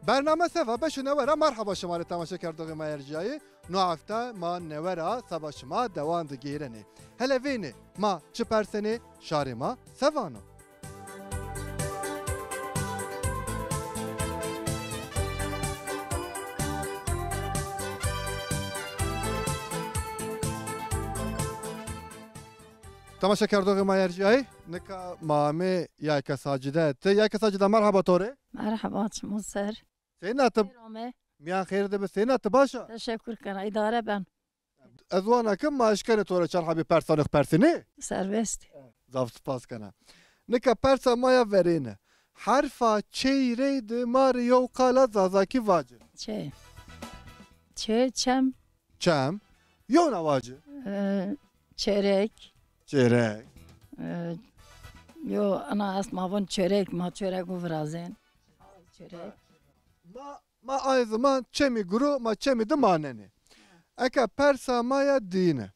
برنامه سفا بش نورا مرحبا شما تماشا کردوغ ما ارجایی نو هفته ما نورا سبا شما دوان دگیرنه هله وینه ما چه پرسنه شاری ما سفانو تماشا کردوغ ما ارجایی نکا مامه یایک ساجده تی یایک ساجده مرحبا توره مرحبا مصر سینه تب میان خیر ده به سینه تباشا تشکر کنم اداره ben ازوانا کم ما اشکره توره چرحا بی پرسانخ پرسنه serbest زاف سپاس کنم نکا پرسا مایا ورینه حرفا چیره ده ماریو قالا زازاکی واجه çem چم یو نواجه çörek چیره yo ana asmavon çörek ma çörek bu vrazin çörek ما آی زمان چمی گرو ما چمی دماننه اکا پرسا مایا دینه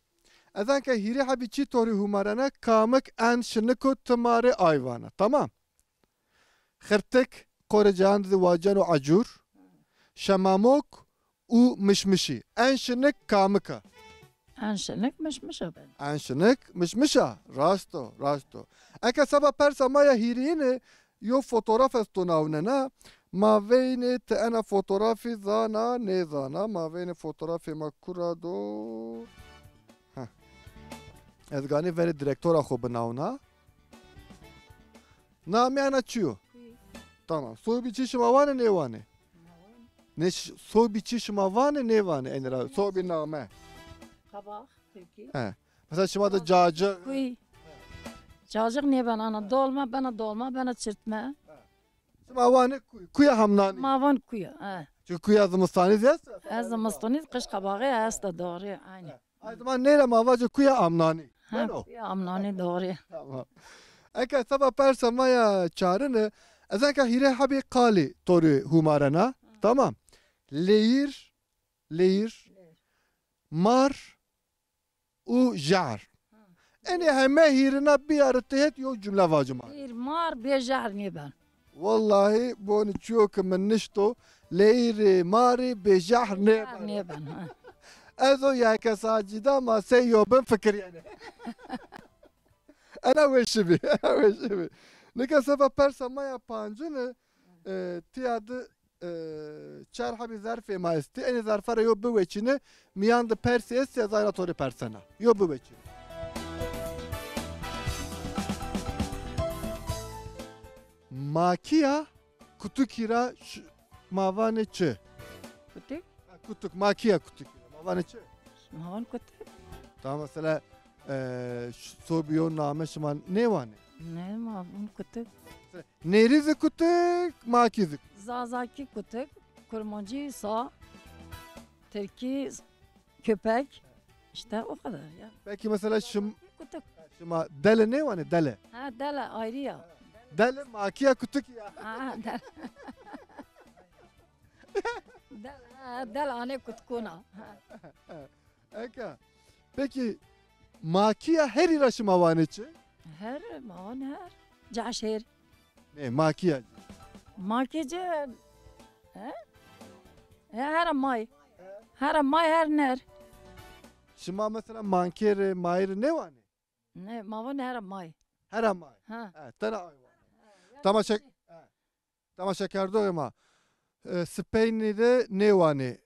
ازن که هیری حبی چی توری همارنه کامک انشنکو تماره آیوانه تمام خرتک قور جهاند واجن و عجور شماموک و مشمشی انشنک کامکه anşenek mişmiş ben انشنک مشمشه راستو اکا سبا پرسا مایا هیرینه یو فوتوراف استوناونه نه ما وین ت انا فوتوغرافی زانا نزانا ما وین فوتوغرافی ما کورا دو از گانی وری دیرکتورا خوب بناونا نامی انا چیو tamam soy bir çişim avane ne vane ne soy bir çişim avane ne vane enra soy bir name kabak peki he mesela şimdi da cacık kuy cacık niye ben ana dolma bana çırtma şimdi avane kuya hamnani mavan kuya ha çünkü kuya zımıstanız ya az mastoniz kış kabağı az da doğru aynı ay zaman neyle mavacı kuya amnani ha kuya amnani doğru tamam eka sabah persa maya çağrını ezen ka hire habi kali tori humarana tamam leir mar u jar eni heme hirina bir arıtıyet yok cümle vacıma bir mar bejar niye ben vallahi bunu çok menişto leir mari bejar ne niye ben ha ezo ya kasacida ma seyo ben fikir yani انا وشبي نکه سبب پرسا مایا پانجونه تیاد چرح بی ظرف ما استی این ظرف را یو بوچینه میان د پرسی است یا زایراتوری پرسنا یو بوچینه ماکیا kutuki را ماوانه چه kutuk kutuk ماکیا kutuki ماوانه چه mavan kutuk tamam mesela sobiyon name şman ne vane ne mavan kutuk nerizi kutuk makizik zazaki kutuk kurmancı sağ Türkiye köpek işte o kadar ya peki mesela kutuk şıma dele ne vane dele ha dele ayrı ya dele makiya kutuk ya ha dele dele anne kutkuna eka peki makiya her iraşı mavaneci her mavan her caşer ne makiya makyajı her may her ner şıma mesela mankere mayır ne vane ne mavan her may her amay ha tane ayvan tamaşa kardo ama Spain'de ne vane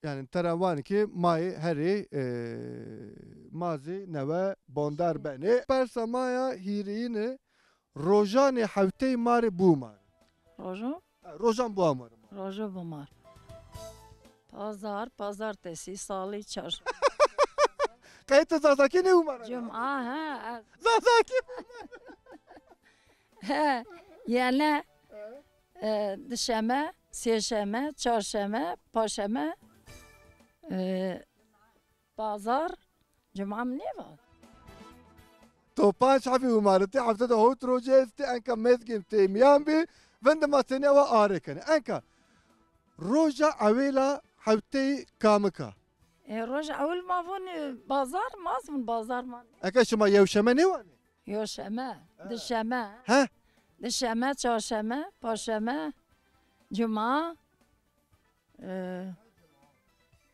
yani teravan ki may heri mazi neve bondar beni persa maya hirine rojane havtey mari bumar rojan bu amar rojo bumar pazartesi salı çarşamba kayıt zazaki ne umar cuma ha zazaki he yani dışeme seşeme çarşamba paşeme pazar cuma ne var تو پنج حفی امارتی هفته ده هوت روزه استی انکا مزگیم تیمیان بی وند ما سنیا و آره کنه انکا روزا اویلا هفته کامکا روز اول ما فون pazar mazmun pazar man انکا شما یوشمه نیوانی yoşeme dışeme ها dışeme çarşeme paşeme Cuma.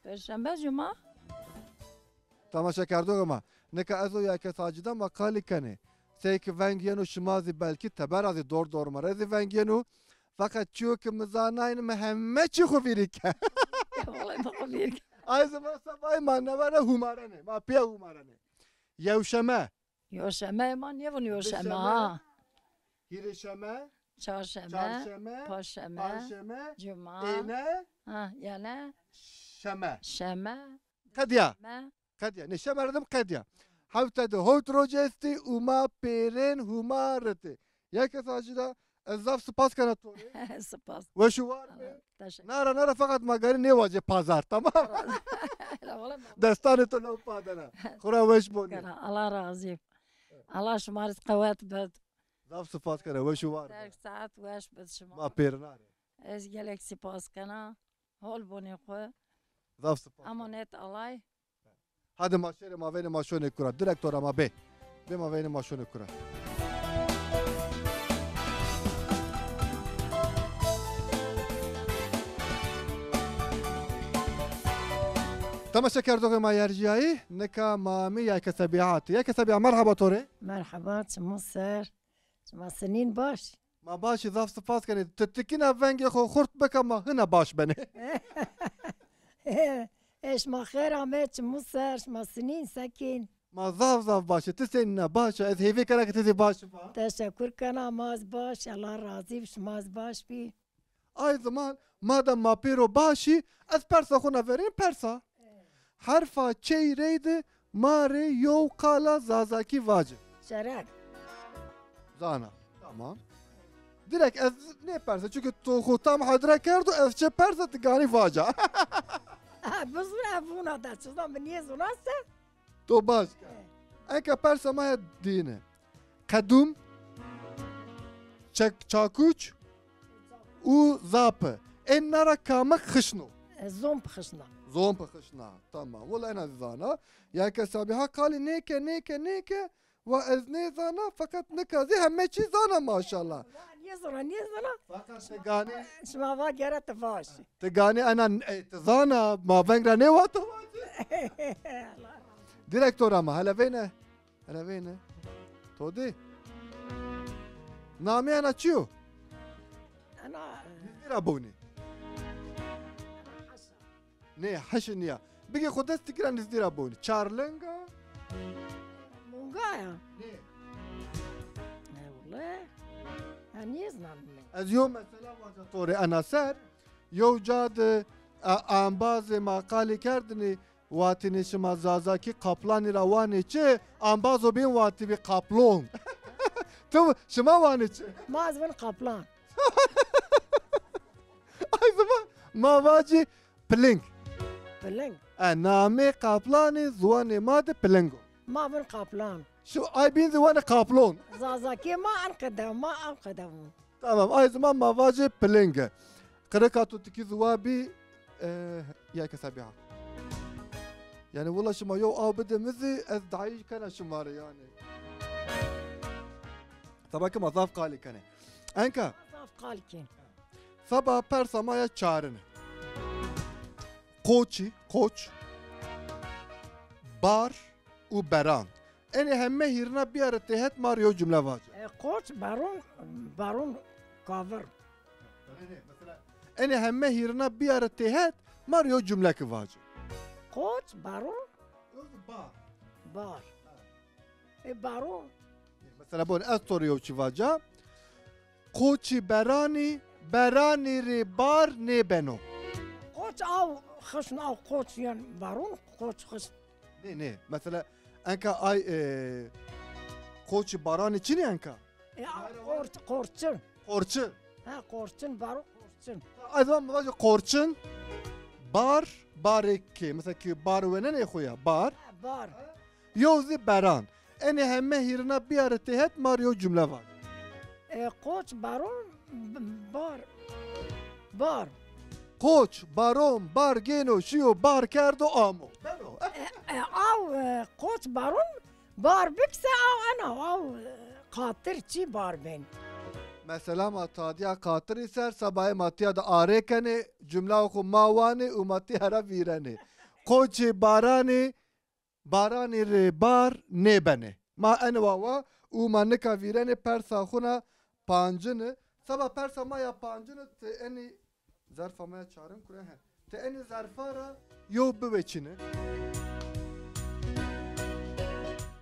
Perşembe, Cuma. Tamaşa kardok ama. Neka ezo ya kes acıda makali kane. Seyki vengiyenu şimazi belki teberazi dor marezi vengiyenu. Fakat çünkü mızanayın mehemme çıkı birike. Vallahi bana bir. Ay zaman sabahı manevara humarane. Ma piya humarane. Yevşeme. Yoşeme man yevun yoşeme Beşeme. ha. Hirişeme. Çarşembe, Çarşeme. Perşembe, Perşeme. Cuma. Ene. Ha yani Şeme. şeme, Kadya. me. Kadya. Ne şemerdim kadya. Havtede hotrojesti uma peren humarete. Ya kes acıda ezaf spas kanatori. Spas. Ve şu var mı? Teşekkür. Nara fakat magari ne vaje pazar tamam. Destanı to padana. Kura veş boni. Allah razı olsun. Allah şumarız kuvvet bed. Zaf spas kana ve şu var. Terk saat veş bed Ma şuma. pernare. Ez gelek spas kana. Hol boni xwe. Zaf spas. Amanet alay. Hadi maşere ma veni maşone kura. Direktor ama be. Be ma veni maşone kura. تماشا كردوغي ما يرجعي نكا مامي يا كسبيعات يا كسبيع مرحبا توري Merhaba, çmısır. Çmasının baş. ما باش ضاف صفات كانت تتكينا فانجي خو خرط بك ما هنا باش بني Eş mahir Ahmet çmısır. Çmasının sakin. ما ضاف باش تسينا باش اذ هيفي كانك تزي باش فا Teşekkür kana maz baş. Allah razı olsun maz baş bir. اي زمان مادام ما بيرو باشي از برسا خونا فرين برسا حرفا تشي ريد ماري يو قالا زازاكي واجب Şerek. زانا تمام direkt ez ne persa çünkü tu tam hadra kerdu ez çe persa tigani vaca Bu zura buna da çizdim. Niye zurası? to baş eka persa maya dine kadum çakuç u zapı enara kama khışnu Zom pıxışna. zom khışna tamam wala ana zana ya kesabiha kali neke ve ez ne zana fakat ne kazi hemme çi zana maşallah Niye zora? Niye zora? fakat tigani Şma va gere tefaş. tigani ana zana ma vengra ne vato Direktor ama hele vene todi nami ana çiyo Ana Nizira boni ne haşniya bigi khudas tikra nizira boni charlenga mungaya. ne Vallahi. Niye znam? az yom mesela vaja tori ana ser yo jad ambaz maqali kardni watini shima zazaki qaplani rawani çe ambazo bin wati bi qaplon tu shima wani çe Mazvın kaplan. ay zaman mavaji plink Bilin. nami qaplani zwani mad plingo Mavın kaplan. şu ay bin zwani qaplon Zazaki ma ankadam. tamam ay zaman mavaji plinge kırıkatu tiki zwabi ya kesabiha yani والله شما يو او بدمزي از دعيش كان شماري يعني طبعا كما ضاف قالي كان انكا Zaf kalkin. sabah persamaya çağrını koç bar u beran eni hemme hirna bir ara tehet Mario cümle var Koç barun kavur. eni hemme hirna bir ara tehet Mario cümle ki var Koç barun bar bar. Barun. mesela bu az soruyor çivaca koçi berani ri bar ne beno Koç av xışın av koç yani barun koç xış. ne mesela enka ay koçi barani için enka Korçun. korçu Ha korçun barun korçun. ay zaman bazı korçun bareki mesela ki bar ve ne koya bar Bar. yozi beran eni hemme hirna bir ara tehet Mario cümle var Koç barun bar. koç baron bar geno şiyo bar kerdo amo Av koç barun bar bükse av ana av katır çi bar ben. Mesela ma tadiya katır ser sabahı matiya da arekene cümle oku mavani umati hara virane. Koçi barani barani re bar ne bene. Ma envava umanika virane persa khuna pancını sabah persa ma ya pancını te eni zarfa ma çarım kure he. Te eni zarfara yo beveçine.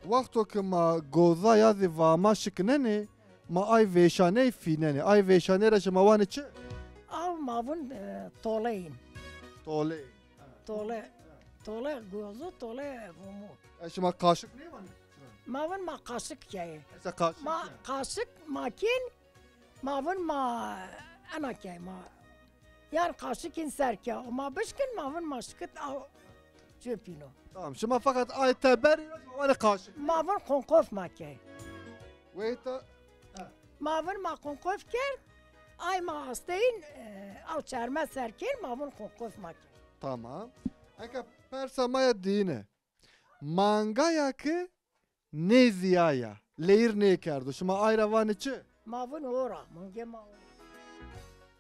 Vakto ki ma goza yazı vama şıknene ma ay veşane finene. Ay veşane reşe ma vane çi? Av mavun toleyin. Tole. Tole gözü tole vumu. Eşi kaşık ne var? Mavun ma kaşık yayi. Esa kaşık. Ma kaşık makin mavun ma ana kay ma. Yani kaşık inser ki ama bişkin mavun ma şıkıt av çöpino. Tamam şimdi fakat ay teberi ma vane kaşık. Mavun konkof ma kay. Veyta Mavun ma konkof ker. Ay ma hasteyin av çerme serker mavun konkof ma kay. tamam. Eka persa maya dine. Mangaya ki ne ziyaya. Leir ne kerdu. Şimdi ayra vane çi? Mavun ora. Munge ma ora.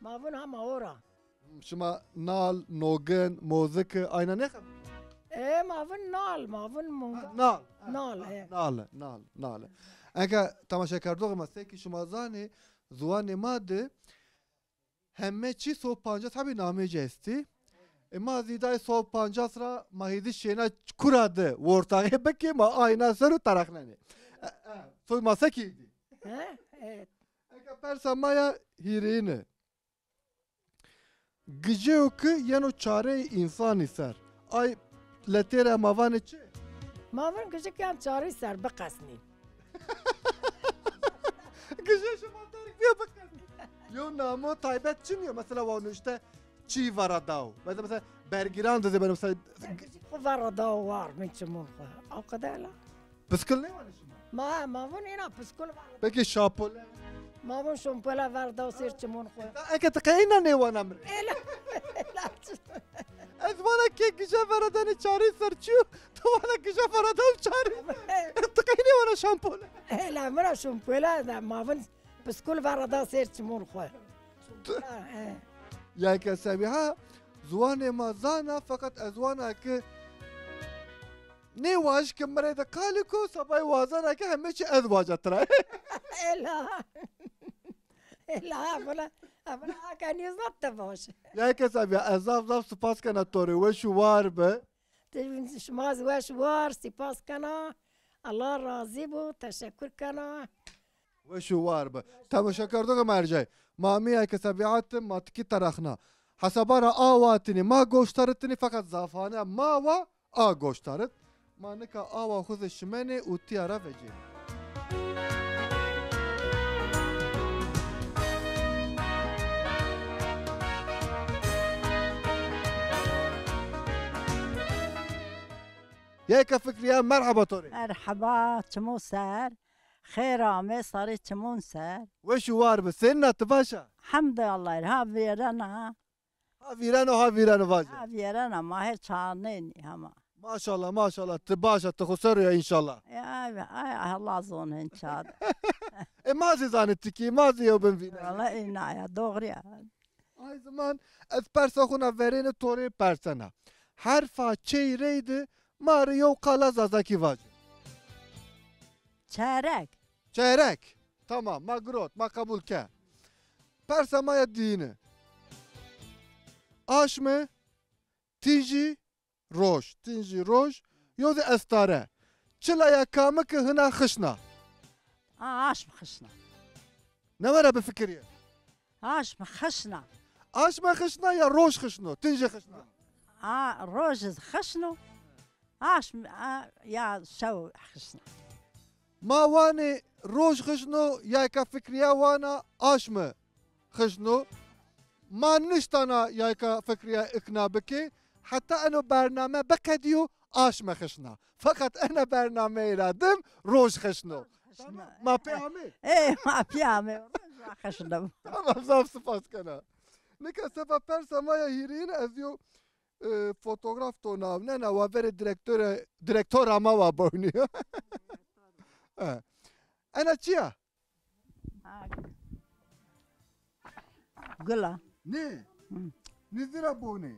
Mavun ama ora. Şimdi nal, nogen, mozik ayna ne kadar? Mavun nal. Mavun munga. Nal. Nal. Nal. Eka tamaşa kerdu ama seki şuma zani zuane made hemme çi so panca tabi name cesti. Ma zidai so panca sıra mahidi şena kuradı. Vortağı beki ma ayna sarı taraknani. So ma sekiydi. Evet. Eka persa maya hirine. Gıceo ki yeno çare insan iser. Ay letere mavane çi? Mavun küçük yan çağrı ser bakasni. Gıceo şuma tarik diye bakın. Yo namo taybet çim ya mesela onu işte çi varadav. Mesela bergiran dedi benim mesela Küçük var da var miçimun. O kadar la. pıskıl ne var şimdi? Mavun ina püskül var. Peki şapole. Mavun şumpela var da sirçimun koy. Eka tıkayına ne var namre? Ela. Ez bana ki gıceo varadanı çare serçiyor. Tavana gıceo varadav çare. Tıkayına var şampole. Ela mera şumpela da mavun püskül var da sirçimun koy. Ya ki sabiha zuane mazana fakat azwana ki ne vaş ki merede kaliko sabay vazana ki hemme çi ezvaca tıra. Ela. Ela bana akan yüzat da boş. Ya ki sabiha ezaf zaf spas kana tori ve şu var be. شما زواج وار سپاس کنا الله راضی بو تشکر کنا Ve şu var be. Tamam şakardık mercay. Mami ya ki sabihat matki tarakna. Hasabara avatini ma goştarıtini fakat zafane ma va a goştarıt. Manika ava huze şimene utiyara vece. ياك فكريا مرحبا توري مرحبا چمو سر خیر آمه ساری چمون سر وشو وار بسنة تباشا حمد الله ها ویرنا ها فيرانو واجه ها ویرنا ماهر چانینی هما ما شاء الله تباشا تخسر يا ان شاء الله ay Allah zon hençad ما زي زانتكي ما زي يوبن فينا والله اینا ya doğru ya ay zaman ez persa khuna verene tore persana harfa çeyreydi Mario kala zazaki vaje çeyrek çeyrek tamam magrot ma kabul ke persa maya dini aşme tinji roj yoze estare çılaya kamı ki hına khışna aş mı xışna ne var abi fikriye aş mı xışna aşme khışna ya roj khışno tinji khışna روز خشنو aş mı ya şov xışna ما واني روج خشنو يا كفكريا وانا اشمه خشنو ما نشتنا يا كفكريا اقنا بكي حتى انه برنامه بكديو اشمه خشنا فقط انا برنامه يرادم روج خشنو ما بيعمل ايه ما بيعمل روز خشنو تمام زاف سپاس كنا نكا سبا برسا ما يهيرين ازيو fotoğraf to navne na vavere direktör ama va boynuyor. Ana çiya? gula. Ne? Hı. Nizira bone.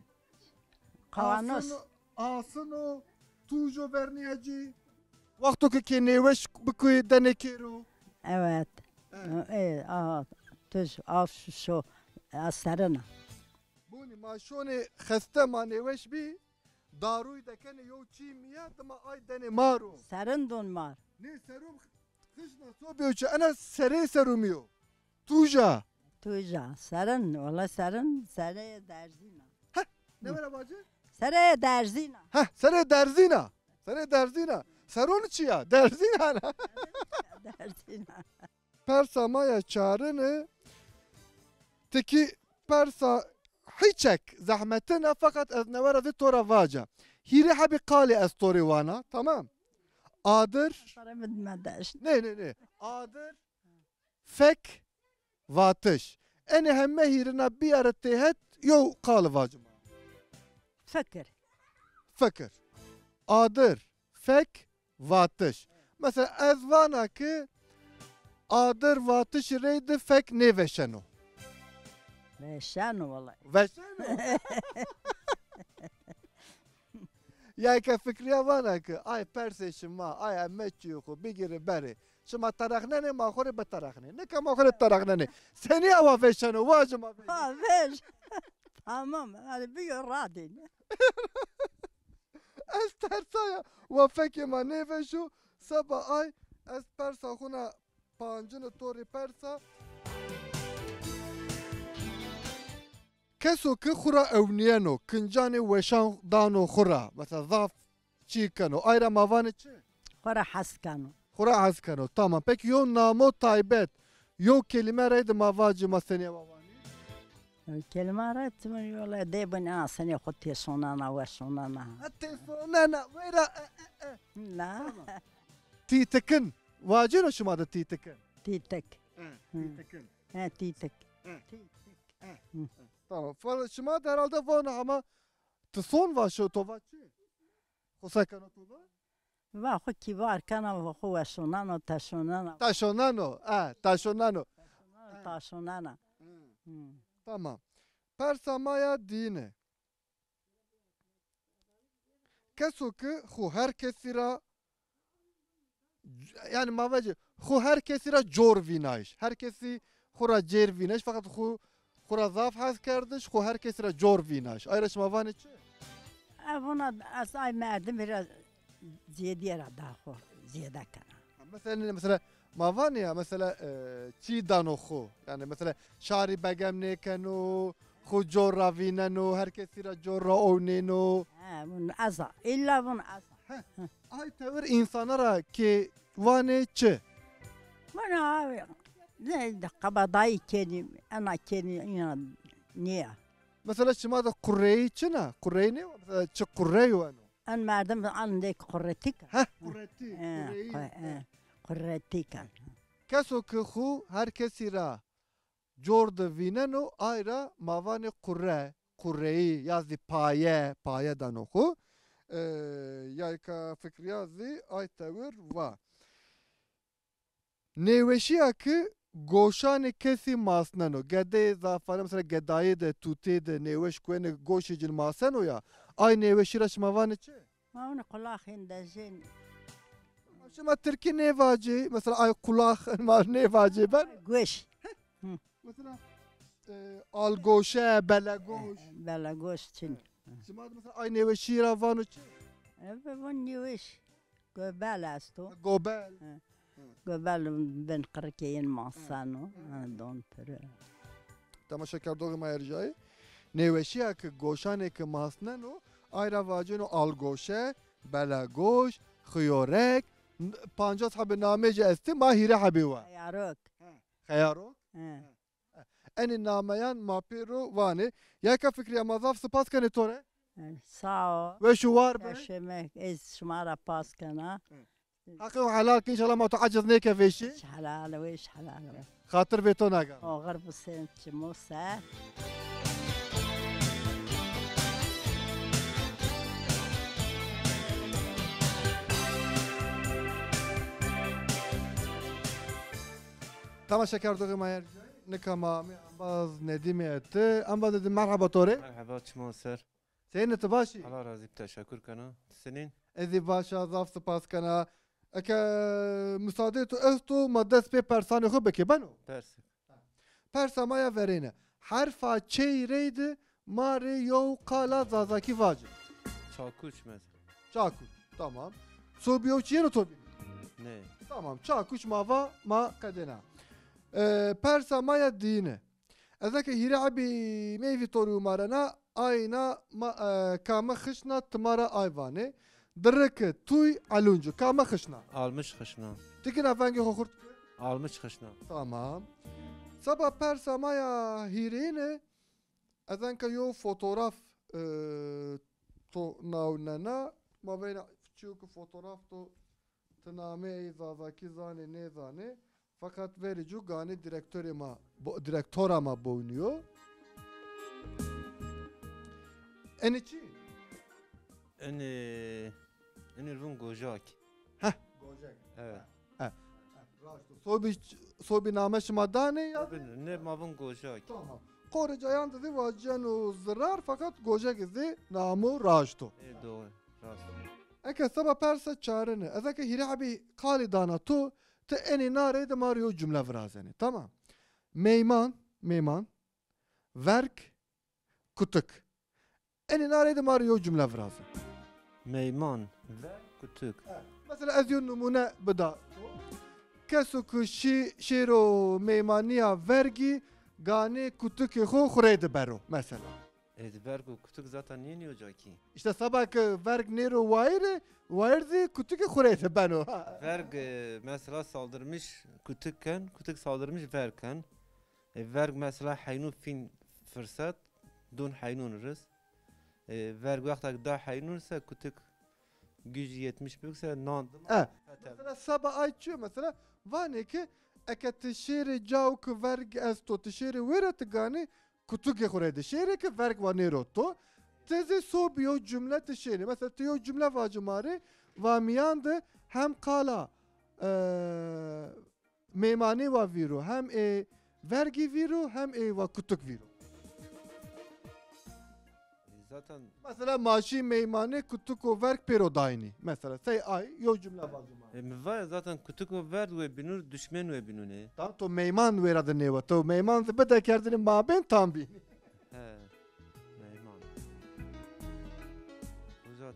Kavanoz. Asano tujo berniyacı. Vaktu ki neveş bikuy denekero. Evet. Tuz av şu asarına. Buni maşone xeste ma neveş bi. Daruy dekene yo çimiya dama ay dene maro. Sarın donmar. Ne serum kışna sobe uçu ana sere serumiyo. Tuja. Tuja. Sarın. Valla sarın. Saraya derzina. Ne var bacı? Saraya derzina. Heh, sere derzina. Sere derzina. Seronu çiya. Derzina. Derzina. Persa maya çağrını teki persa hiçek zahmetine fakat ez neverazi tora vaca. Hiri habi kali ez tori vana. Tamam. Adır. Para bilmeden. Ne. Adır. Fek. Vatış. Eni hemme hirina bir ara tehet yo kalı vacıma. Fakir. Fakir. Adır. Fek. Vatış. Mesela ez vana ki adır vatış reydi fek ne veşeno. Beşan valla. Veşeno. Ya ki fikriye vana ki ay perseşim ma ay emmeçi yoku bir giri beri. Şuma tarakne ne mahore be tarakne. Ne ka mahore tarakne ne. Seni ava veşeno vacıma veşeno. Ha ver. Tamam. Hadi bir gün rahat edin. Ez tersaya ve feki ma ne veşo sabah ay ez persa huna pancını tori persa. Keso ki xura ewniyeno kincani veşan dano xura. Mesela zaf çikano ayra mavane çi. Kora haskanu. Xura haskano tamam. Peki yo namo taybet. Yo kelime reydi mavacı masene mavani. Kelime aratmıyor yola de bana seni kutu sonana ve sonana. Hatta sonana vera La. titekin. Vacino şuma da titekin. Titek. Titekin. Ha titek. Tamam. Falan şuma da herhalde vana ama tıson var şu tovaçı. Hosakano tova. Va ho kibar kana va ho sonana ta sonana. Taşonano. Taşonano. Ta sonana. Tamam. Persamaya dine. Keso ki hu herkesira yani mavacı hu herkesira jor vinayış. Herkesi hura cer vinayış fakat hura zaf has kardeş hu herkesira jor vinayış. Ayraş mavane çi? Buna az ay merdim biraz ziyade daha ho ziyade kana. Mesela mavane ya mesela çi dano hu. Yani mesela şari begem nekeno hu jorra vineno herkesira jorra oyneno. Bun aza. İlla bun aza. Ay tevir insanlara ki vane çi. Bana ne kabadayı kelim ana kelim niye? Mesela şima da kurreyi çina. Kurreyi ne? Mesela çi kurreyi vano. En merdim ande korretik. Kurreti. Korretik. Keso ki hu herkesira jorda vineno ayra mavane kurre. Kurreyi yazdı paye. Paye dano hu. Yayka fikri yazdı. Ay tevir va. Neveşiya ki goşane kesi masnano. Gede zafane mesela gedayı de tuti de neveş kuene goşi cil masnano ya. Ay neveşira şmavane çe. Ma onu kulağın da jen. Şma Türkiye ne vacı? Mesela ay kulak ne vacı ben? Goş. Mesela al goşe bela goş. Bela goş çin. Şma mesela ay neveşira vano çe. Evet bu niş. Göbel asto. Gobel. Göbel ben kırkeyin masano. Don pere. Tamaşa kardogma ercai. Neveşiya ki goşane ki masnano ayra vacino al goşe bela goş خيورك پانجاز حب نامه استی ما هیره حبی و Yarok. خیارو این نامهان ما پیرو وانه یکا فکری مضاف سپاس کنه توره Sağ ol. و شوار به Yaşamak ez şumara pas kana. حقی و حلال که انشاءالله ما تعجز نیکه فیشی İş halal ve iş halal ve. خاطر به تو نگم Ağır bu sen çimosa. تماشا کردو مایر نكمامي باز نديمي اتي ام باز مرحبا توري مرحبا شما سر سين تباشي الله رازق تشكر كنا سنين اذي باشا ضاف سباس كنا اكا مساعدتو استو مدس بي برساني خو بكي بنو درس برسا مايا فرينا حرفا چي ريد ماري يو قالا زازاكي واجب çakuç mesela چاكو تمام صوبيو چيرو توبي ne Tamam. Çakuş mava ma kadena. Persa maya dine. Ezeke hire abi meyvi toru marana ayna kama khışna tmara ayvane. Dırıkı tuy aluncu kama khışna. almış kışına Tikin afangi khurt. almış kışına Tamam. Sabah persa maya hirine. Ezeke yo fotoğraf to naunana ma beyna çünkü fotoğraf to Tıname zazaki zane ne zane fakat verici gani direktör ama boynuyor. Eniçi? en run gojak Gojek. evet Sobi name şmadane ya. ne mavun gojak Tamam. Korece yandı vajjanu zarar fakat gojek izi namu raşto. doğru rast Eke sabah persa çarını. Ezeke hiri abi kali dana tu te eni nare de mario cümle vrazeni. Tamam. Meyman. Verk. Kutuk. Eni nare de mario cümle vrazen. meyman ve kutuk Mesela ez yon numune bida. Kesu ku şiro meymaniya vergi gane kutuk xo xureyde bero mesela. Vergu kutuk zaten niye olacak ki İşte sabah ki verg nero wire kutuk xureyde beno. verg mesela saldırmış kutukken kutuk saldırmış verken verg mesela haynun fin fırsat dun haynunuruz verg vakti da haynunsa kutuk gücü yetmiş büyükse nandım Mesela sabah ayçıyor mesela vane ki eke tişeri cav ki verg esto tişeri veret gani kutuk xureyde şeri ki verg va nero to tezi sobiyo cümle tişeri mesela tiyo cümle vacımari vamiyandı hem kala meymani va viro hem vergi viro hem va kutuk viro. zaten Mesela maaşı meymani kutuk o verg pero dayni. Mesela say ay yo cümle vacımari. var zaten kutuk o verg ve binur düşmen ve binur ne Tam to meyman veradı neva. To meyman se bede kerdinin maben tam bini. he meyman uzat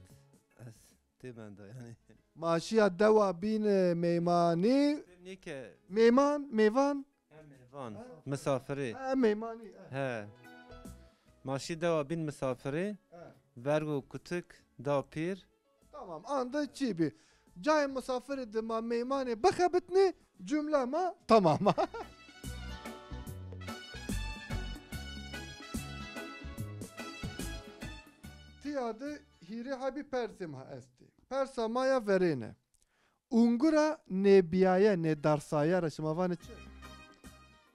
es demen de yani Maaşıya deva bin meymani. niye ki Meyman, Van misafiri meymani. he maşi deva bin misafiri vergu kutuk da pir Tamam anda çibi. Cay misafir edim ma meymani bakabitni cümle ma tamam. Tiyadı hiri habi persim ha esti. Persamaya verene. Ungura ne biyaya ne darsaya raşımavanı çe.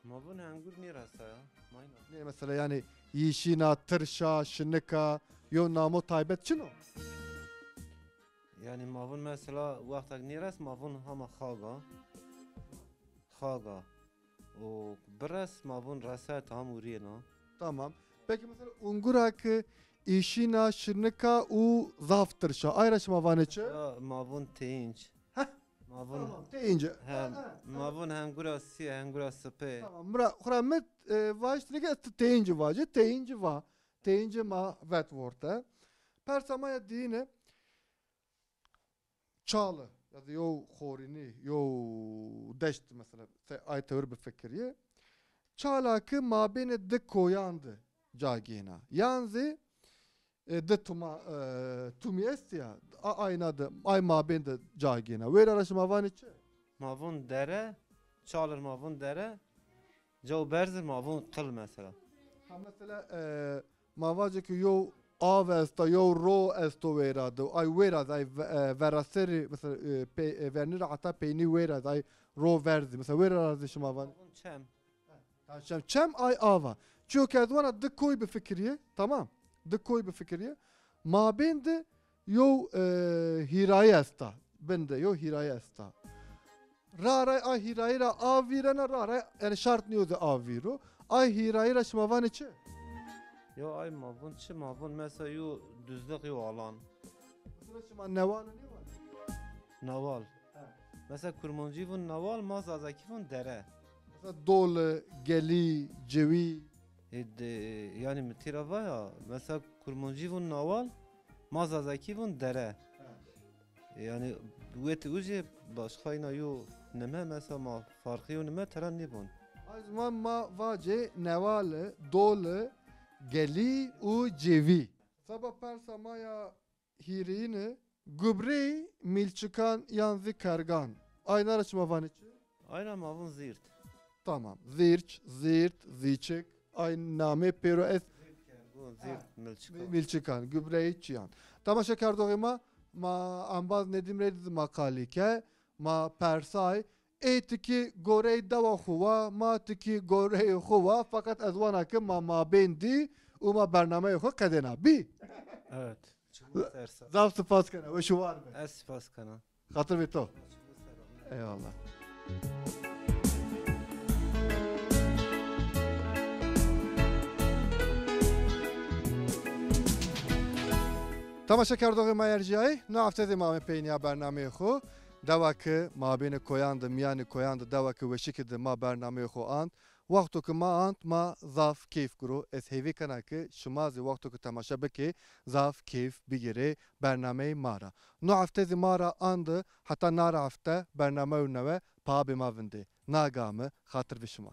ma bu ne angur niye rasa ya mayna Ne mesela yani yişina, tırşa, şınıka, yo namo taybet çino. yani mavun mesela vakti niye ras mavun hama khaga o biraz mavun rasa tam uriye na Tamam. Peki mesela ungura ki işina, şınıka u zaf tırşa. Ay raşımavanı çe. ya mavun teinç mavun Tamam. Deyince. hem mavun hangura si hangura sepe Tamam. Mra khramet vaştrige deyince vacı. Deyince ma vet vorta. Persamaya dine çağlı. Ya da yo khorini, yo deşt mesela. Ay tevr bir fikriye. Çağla ki ma beni de koyandı cagina. Yanzi de tumiyest ya. Ayna da ay ma beni de cagina. Ver araşma vaniçe. mavun dere çalır mavun dere Jav berzir mavun kıl mesela Ha mesela mavacı ki yo av esta yo ro esto verado ay verad ay veraseri mesela vernir ata peyni verad ay ro verdi mesela verad şuma van mavun çem çem ay ava çünkü adwana dık koy bir fikriye tamam dık koy bir fikriye ma bende yo hiraye esta bende yo hiraye esta Raray ay hirayra avirana raray yani şart niyodu aviru. Ay hirayra şmavan içi. Yo ay mavun çi mavun mesela yo düzlük yo alan. Mesela şma nevanı ne var? Naval. Mesela kurmancı naval maz azaki dere. Mesela dolu, geli, cevi. Yani mitirava ya mesela kurmancı naval maz azaki dere. Yani bu uje başka ina yo neme mesela ma farkı yo neme teren ne bun. Az zaman ma vace nevale, dolu, geli u cevi. Sabah persamaya hirine gübre milçikan yanzi kargan. Aynar açmavan içi. Aynen mavun zirt. Tamam. Zirç, zirt, ziçik. Aynı name pero es Bu zirt milçika. milçikan. Gübreyi çiyan. Tamaşa kardoğuma ma ambaz nedim redid makalike ma persay etiki gorey dava huva ma tiki gorey huva fakat azwana ki ma bendi uma bername yok kadena bi Evet. Çıkmış sersa. zav spas kana ve şu var mı? Es paskana. Hatır ve to. Eyvallah. تماشا کردوغی ما ارجعی نه افتادی ما پینا برنامه خو دوا که ما بین کویاند میان کویاند دوا که وشی که ما برنامه خو آند وقتی که ما آند ما ضاف کیف کرو از هیوی کنه که شما زی وقتی که تماشا بکی ضاف کیف بگیره برنامه ما را نه افتادی ما را آند حتی نار افته برنامه و نوه پا بما ونده ناگامه خاطر به شما